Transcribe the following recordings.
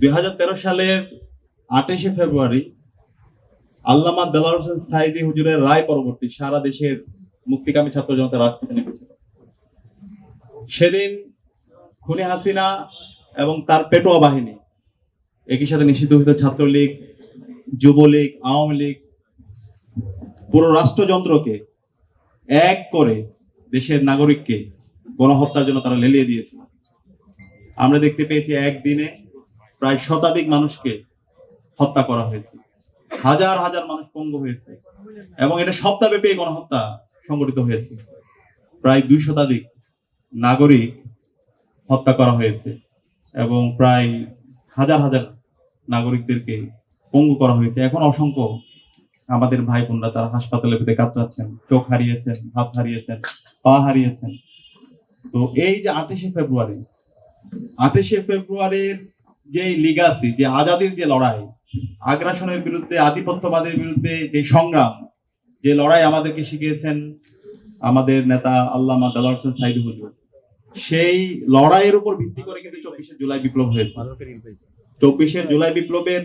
2013 সালের 28শে ফেব্রুয়ারি আল্লামা দেলোয়ার হোসেন সাঈদী হুজুরের রায় পরবর্তী সারা দেশের মুক্তিকামী ছাত্র জনতা রাজপথে নেমেছিল। সেদিন খুনি হাসিনা এবং তার পেটোয়া বাহিনী, একই সাথে নিষিদ্ধ ঘোষিত ছাত্রলীগ, যুবলীগ, আওয়ামী লীগ, পুরো রাষ্ট্রযন্ত্রকে এক করে দেশের নাগরিককে গণহত্যার জন্য তারা লেলিয়ে দিয়েছিল। আমরা দেখতে পেয়েছি একদিনে প্রায় শতাধিক মানুষকে হত্যা করা হয়েছে, হাজার হাজার মানুষ পঙ্গু হয়েছে এবং এটা সপ্তাহব্যাপী গণহত্যা সংগঠিত হয়েছে। প্রায় 2 শতাধিক নাগরিক হত্যা করা হয়েছে এবং প্রায় হাজার হাজার নাগরিকদেরকে পঙ্গু করা হয়েছে। এখন অসংখ্য আমাদের ভাই বোনরা তারা হাসপাতালে পেতে কাতরাচ্ছেন, চোখ হারিয়েছেন, হাত হারিয়েছেন, পা হারিয়েছেন। তো এই যে 28শে ফেব্রুয়ারির যে লিগাসি, যে আজাদির যে লড়াই, আগ্রাসনের বিরুদ্ধে, আধিপত্যবাদের বিরুদ্ধে যে সংগ্রাম, যে লড়াই আমাদেরকে শিখিয়েছেন আমাদের নেতা আল্লামা দেলোয়ার হোসেন সাঈদী হুজুর, সেই লড়াইয়ের উপর ভিত্তি করে কিন্তু 24শে জুলাই বিপ্লব হয়েছে। 24শে জুলাই বিপ্লবের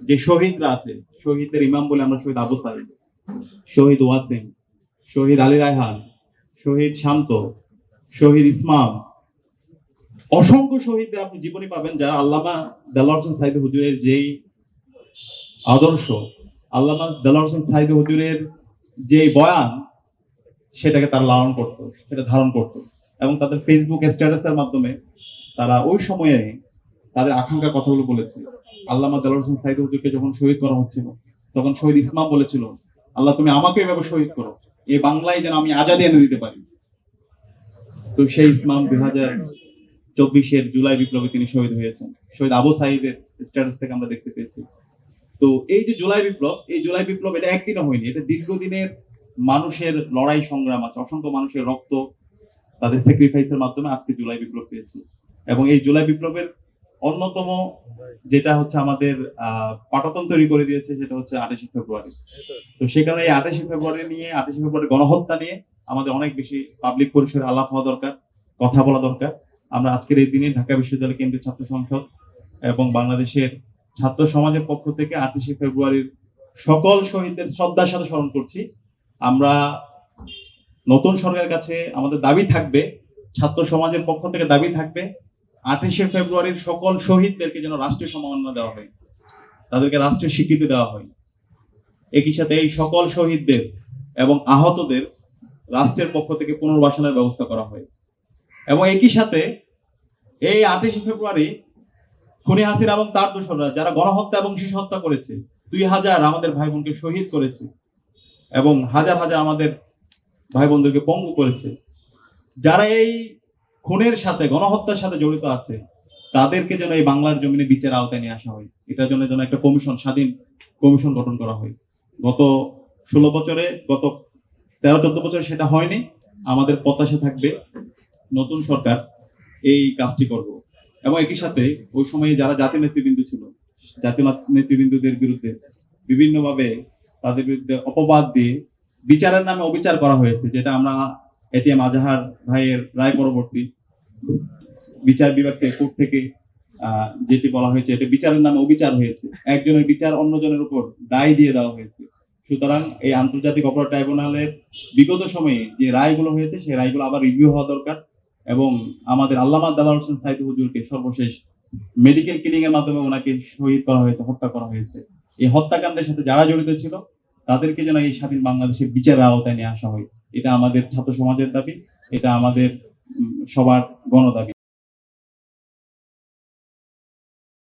যে শহীদরা আছে, শহীদদের ইমাম বলে আমরা শহীদ আবু সাঈদ, শহীদ ওয়াসিম, শহীদ আলী রায়হান, শহীদ শান্ত, শহীদ ইসমাম, অসংখ্য শহীদদের আপনি জীবনী পাবেন যারা আল্লামা দেলোয়ার হোসেন সাঈদী হুজুরের যেই আদর্শ, আল্লামা দেলোয়ার হোসেন সাঈদী হুজুরের যে বয়ান, সেটাকে তারা লালন করত, সেটা ধারণ করত এবং তাদের ফেসবুক স্ট্যাটাসের মাধ্যমে তারা ওই সময়ে তাদের আকাঙ্ক্ষার কথাগুলো বলেছিল। আল্লামা দেলোয়ার হোসেন সাঈদী হুজুরকে যখন শহীদ করা হচ্ছিল, তখন শহীদ ইসমাম বলেছিল, আল্লাহ তুমি আমাকে এভাবে শহীদ করো, এই বাংলায় যেন আমি আজাদি এনে দিতে পারি। তো সেই ইসমাম 2024-এর জুলাই বিপ্লবে তিনি শহীদ হয়েছেন। শহীদ আবু সাঈদের স্ট্যাটাস থেকে আমরা দেখতে পেয়েছি। তো এই যে জুলাই বিপ্লব, এই জুলাই বিপ্লব এটা একদিনও হয়নি, এটা দীর্ঘদিনের মানুষের লড়াই সংগ্রাম আছে, অসংখ্য মানুষের রক্ত, তাদের স্যাক্রিফাইসের মাধ্যমে আজকে জুলাই বিপ্লব পেয়েছি। এবং এই জুলাই বিপ্লবের অন্যতম যেটা হচ্ছে আমাদের পাটাতন তৈরি করে দিয়েছে, সেটা হচ্ছে 28শে ফেব্রুয়ারি। তো সে কারণে এই 28শে ফেব্রুয়ারি গণহত্যা নিয়ে আমাদের অনেক বেশি পাবলিক পরিসরে আলাপ হওয়া দরকার, কথা বলা দরকার। আমরা আজকের এই দিনে ঢাকা বিশ্ববিদ্যালয় কেন্দ্রীয় ছাত্র সংসদ এবং বাংলাদেশের ছাত্র সমাজের পক্ষ থেকে 28শে ফেব্রুয়ারির সকল শহীদদের শ্রদ্ধার সাথে স্মরণ করছি। আমরা নতুন সরকারের কাছে আমাদের দাবি থাকবে, ছাত্র সমাজের পক্ষ থেকে দাবি থাকবে, 28শে ফেব্রুয়ারির সকল শহীদদেরকে যেন রাষ্ট্রীয় সম্মাননা দেওয়া হয়, তাদেরকে রাষ্ট্রীয় স্বীকৃতি দেওয়া হয়। একই সাথে এই সকল শহীদদের এবং আহতদের রাষ্ট্রের পক্ষ থেকে পুনর্বাসনের ব্যবস্থা করা হয়। এবং একই সাথে এই 28শে ফেব্রুয়ারি খুনি হাসিনা এবং তার দোসররা যারা গণহত্যা এবং শিশু হত্যা করেছে, 2000 আমাদের ভাই বোনকে শহীদ করেছে এবং হাজার হাজার আমাদের ভাই বোনদেরকে পঙ্গু করেছে, যারা এই খুনের সাথে, গণহত্যার সাথে জড়িত আছে, তাদেরকে যেন এই বাংলার জমিনে বিচার আওতায় নিয়ে আসা হয়। এটার জন্য যেন একটা কমিশন, স্বাধীন কমিশন গঠন করা হয়। গত 16 বছরে, গত 13-14 বছরে সেটা হয়নি। আমাদের প্রত্যাশা থাকবে নতুন সরকার এই কাজটি করবে। এবং একই সাথে ওই সময়ে যারা জাতীয় নেতৃবৃন্দ ছিল, জাতীয় নেতৃবৃন্দদের বিরুদ্ধে বিভিন্নভাবে তাদের বিরুদ্ধে অপবাদ দিয়ে বিচারের নামে অবিচার করা হয়েছে, যেটা আমরা এটিএম আজহার ভাইয়ের রায় পরবর্তী বিচার বিভাগকে, কোর্ট থেকে যেটি বলা হয়েছে, এটা বিচারের নামে অবিচার হয়েছে, একজনের বিচার অন্যজনের উপর দায় দিয়ে দেওয়া হয়েছে। সুতরাং এই আন্তর্জাতিক অপরাধ ট্রাইব্যুনালের বিগত সময়ে যে রায়গুলো হয়েছে, সেই রায়গুলো আবার রিভিউ হওয়া দরকার। এবং আমাদের আল্লামা দেলোয়ার হোসেন সাঈদী হুজুরকে সর্বশেষ মেডিকেল ক্লিনিং এর মাধ্যমে ওনাকে শহীদ করা হয়েছে, হত্যা করা হয়েছে। এই হত্যাকাণ্ডের সাথে যারা জড়িত ছিল, তাদেরকে যেন এই স্বাধীন বাংলাদেশের বিচারের আওতায় নিয়ে আসা হয়। এটা আমাদের ছাত্র সমাজের দাবি, এটা আমাদের সবার গণদাবি।